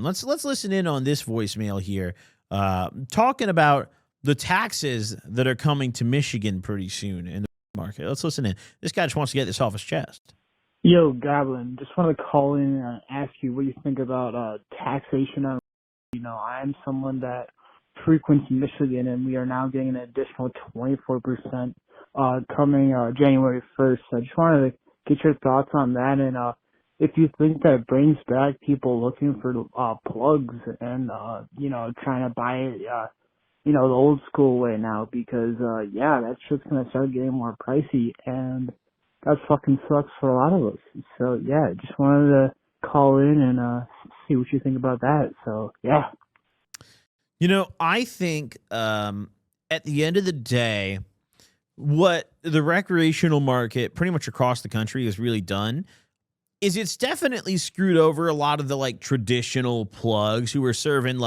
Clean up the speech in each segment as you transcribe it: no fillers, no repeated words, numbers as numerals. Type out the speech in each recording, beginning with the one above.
Let's listen in on this voicemail here, talking about the taxes that are coming to Michigan pretty soon in the market. Let's listen in. This guy just wants to get this off his chest. Yo, Goblin, just wanted to call in and ask you what you think about taxation on. I'm someone that frequents Michigan, and we are now getting an additional 24% coming January 1st. So I just wanted to get your thoughts on that, and if you think that brings back people looking for plugs and trying to buy it the old school way now, because that shit's gonna start getting more pricey, and that fucking sucks for a lot of us. So yeah, just wanted to call in and see what you think about that. So yeah. I think at the end of the day, what the recreational market pretty much across the country has really done is it's definitely screwed over a lot of the like traditional plugs who are serving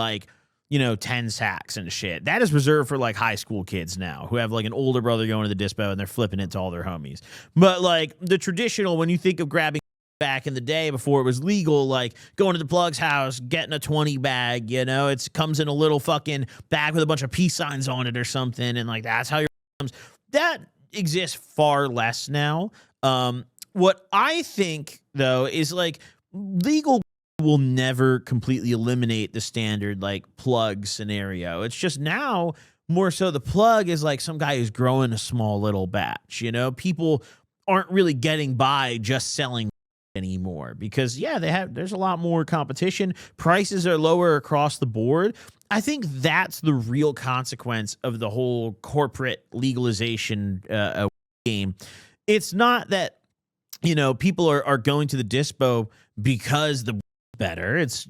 10 sacks and shit. That is reserved for like high school kids now who have like an older brother going to the Dispo and they're flipping it to all their homies. But like the traditional, when you think of grabbing back in the day before it was legal, like going to the plug's house, getting a 20 bag, it comes in a little fucking bag with a bunch of peace signs on it or something. And like, that's how your comes. That exists far less now. What I think, though, is like legal will never completely eliminate the standard like plug scenario. It's just now more so the plug is like some guy who's growing a small little batch. People aren't really getting by just selling anymore because there's a lot more competition. Prices are lower across the board. I think that's the real consequence of the whole corporate legalization game. It's not that people are going to the Dispo because the better. It's,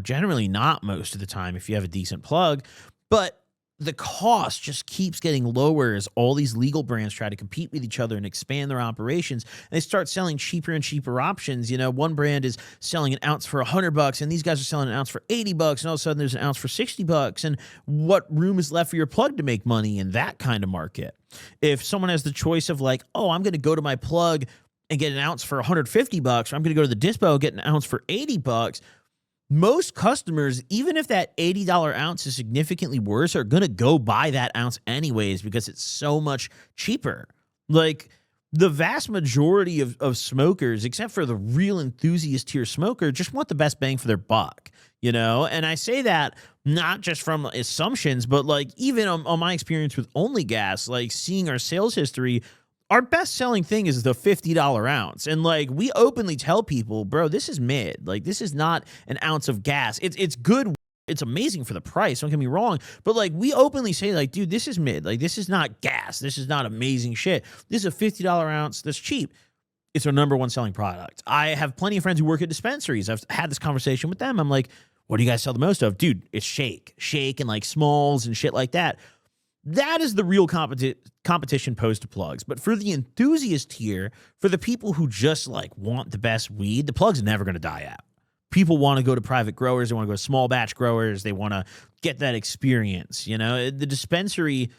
generally not most of the time if you have a decent plug, but the cost just keeps getting lower as all these legal brands try to compete with each other and expand their operations. And they start selling cheaper and cheaper options. One brand is selling an ounce for $100 and these guys are selling an ounce for $80 and all of a sudden there's an ounce for $60. And what room is left for your plug to make money in that kind of market? If someone has the choice of like, oh, I'm going to go to my plug and get an ounce for $150, or I'm going to go to the Dispo and get an ounce for $80, most customers, even if that $80 ounce is significantly worse, are going to go buy that ounce anyways because it's so much cheaper. Like the vast majority of smokers, except for the real enthusiast tier smoker, just want the best bang for their buck, And I say that not just from assumptions, but like even on my experience with Only Gas, like seeing our sales history, our best selling thing is the $50 ounce. And like we openly tell people, bro, this is mid. Like this is not an ounce of gas. It's good. It's amazing for the price. Don't get me wrong. But like we openly say like, dude, this is mid. Like this is not gas. This is not amazing shit. This is a $50 ounce that's cheap. It's our number one selling product. I have plenty of friends who work at dispensaries. I've had this conversation with them. I'm like, what do you guys sell the most of? Dude, it's shake and like smalls and shit like that. That is the real competition posed to plugs. But for the enthusiast here, for the people who just like want the best weed, the plug's never going to die out. People want to go to private growers. They want to go to small batch growers. They want to get that experience. The dispensary,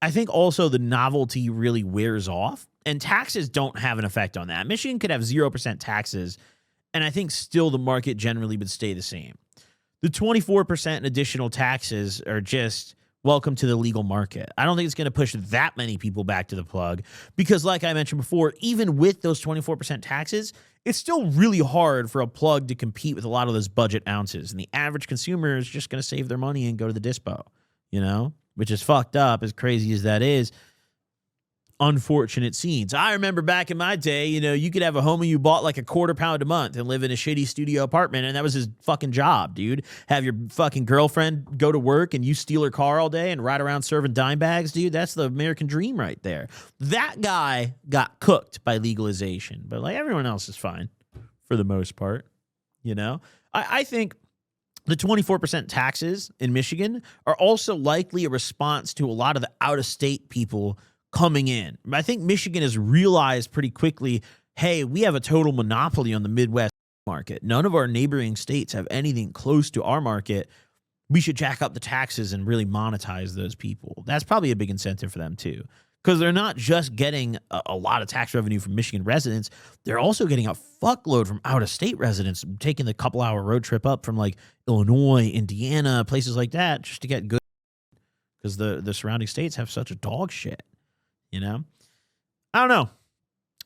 I think also the novelty really wears off and taxes don't have an effect on that. Michigan could have 0% taxes and I think still the market generally would stay the same. The 24% in additional taxes are just welcome to the legal market. I don't think it's going to push that many people back to the plug because like I mentioned before, even with those 24% taxes, it's still really hard for a plug to compete with a lot of those budget ounces. And the average consumer is just going to save their money and go to the Dispo, which is fucked up, as crazy as that is. Unfortunate scenes. I remember back in my day, you could have a homie you bought like a £1/4 a month and live in a shitty studio apartment, and that was his fucking job, dude. Have your fucking girlfriend go to work and you steal her car all day and ride around serving dime bags, dude. That's the American dream right there. That guy got cooked by legalization, but like everyone else is fine for the most part. I think the 24% taxes in Michigan are also likely a response to a lot of the out-of-state people coming in. I think Michigan has realized pretty quickly, hey, we have a total monopoly on the Midwest market. None of our neighboring states have anything close to our market. We should jack up the taxes and really monetize those people. That's probably a big incentive for them too. because they're not just getting a lot of tax revenue from Michigan residents. They're also getting a fuckload from out-of-state residents, taking the couple-hour road trip up from like Illinois, Indiana, places like that, just to get good, because the surrounding states have such a dog shit, you know? I don't know.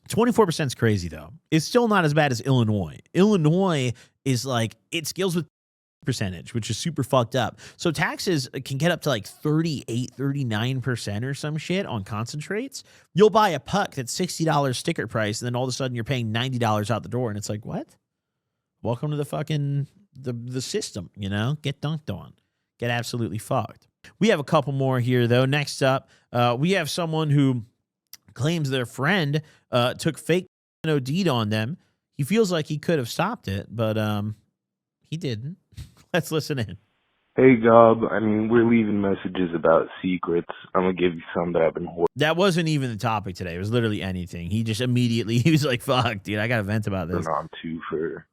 24% is crazy, though. It's still not as bad as Illinois. Illinois is like, it scales with percentage, which is super fucked up. So taxes can get up to like 38, 39% or some shit on concentrates. You'll buy a puck that's $60 sticker price, and then all of a sudden you're paying $90 out the door. And it's like, what? Welcome to the fucking, the system, you know? Get dunked on. Get absolutely fucked. We have a couple more here, though. Next up, we have someone who claims their friend took fake OD'd on them. He feels like he could have stopped it, but he didn't. Let's listen in. Hey, Gob. I mean, we're leaving messages about secrets. I'm going to give you some that I've been hoarding. That wasn't even the topic today. It was literally anything. He just immediately, he was like, fuck, dude, I got to vent about this. On to for,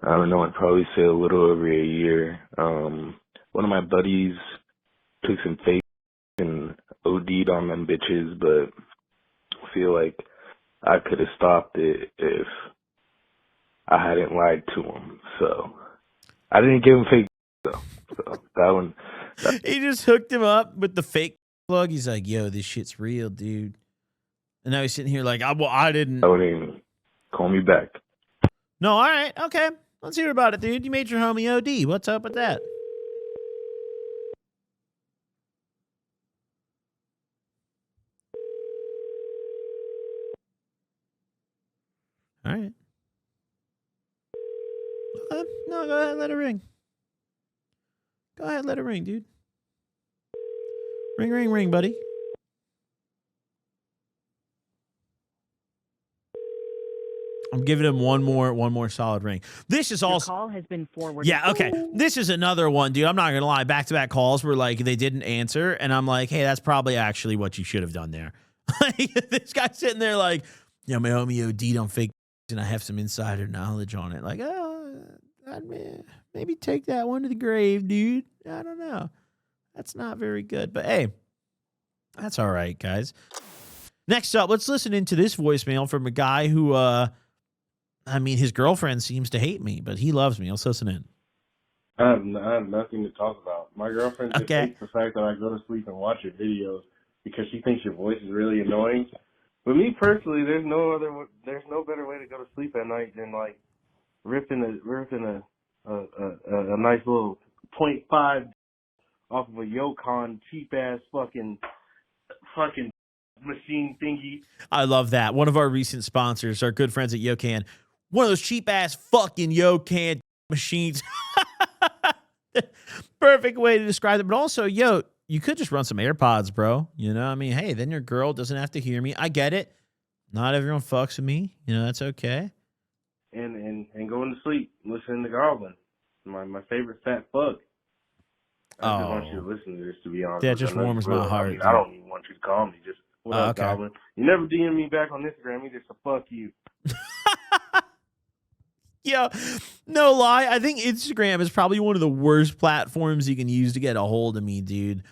I don't know, I'd probably say a little over a year. One of my buddies took some fake and OD'd on them bitches, but I feel like I could have stopped it if I hadn't lied to him. So I didn't give him fake though. So that one. He just hooked him up with the fake plug. He's like, yo, this shit's real, dude. And now he's sitting here like, I didn't. I wouldn't even call me back. No, all right. Okay. Let's hear about it, dude. You made your homie OD. What's up with that? All right. No, go ahead, let it ring. Go ahead, let it ring, dude. Ring, ring, ring, buddy. I'm giving him one more solid ring. This is also Your call has been forwarded. Yeah, okay. This is another one, dude. I'm not gonna lie. Back-to-back calls where like they didn't answer, and I'm like, hey, that's probably actually what you should have done there. This guy's sitting there like, yeah, my homie OD'd on fake, and I have some insider knowledge on it. Like, oh, I'd maybe take that one to the grave, dude. I don't know. That's not very good, but hey, that's all right, guys. Next up, let's listen into this voicemail from a guy who, I mean, his girlfriend seems to hate me, but he loves me. Let's listen in. I have nothing to talk about. My girlfriend just hates the fact that I go to sleep and watch your videos because she thinks your voice is really annoying. But me personally, there's no better way to go to sleep at night than like ripping a nice little 0.5 off of a Yukon cheap ass fucking machine thingy. I love that. One of our recent sponsors, our good friends at Yocan, one of those cheap ass fucking Yocan machines. Perfect way to describe it. But also, yo, you could just run some AirPods, bro. You know, I mean, hey, then your girl doesn't have to hear me. I get it. Not everyone fucks with me. You know, that's okay. And going to sleep, listening to Goblin, my favorite fat fuck. I just want you to listen to this, to be honest. That just warms my heart. I mean, I don't even want you to call me. Just, what up, Goblin? You never DM me back on Instagram either, so fuck you. Yo, no lie. I think Instagram is probably one of the worst platforms you can use to get a hold of me, dude.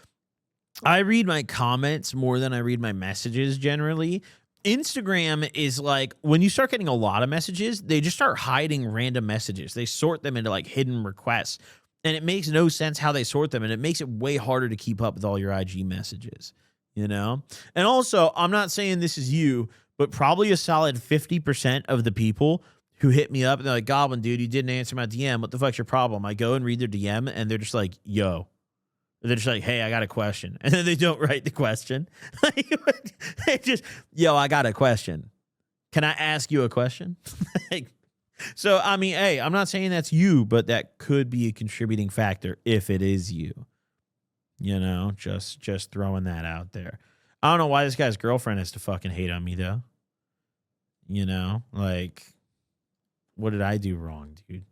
I read my comments more than I read my messages generally. Instagram is like, when you start getting a lot of messages, they just start hiding random messages. They sort them into like hidden requests. And it makes no sense how they sort them. And it makes it way harder to keep up with all your IG messages, you know? And also, I'm not saying this is you, but probably a solid 50% of the people who hit me up and they're like, Goblin, dude, you didn't answer my DM. What the fuck's your problem? I go and read their DM and they're just like, yo. They're just like, hey, I got a question. And then they don't write the question. They just, yo, I got a question. Can I ask you a question? So, I mean, hey, I'm not saying that's you, but that could be a contributing factor if it is you. You know, just throwing that out there. I don't know why this guy's girlfriend has to fucking hate on me, though. You know, like, what did I do wrong, dude?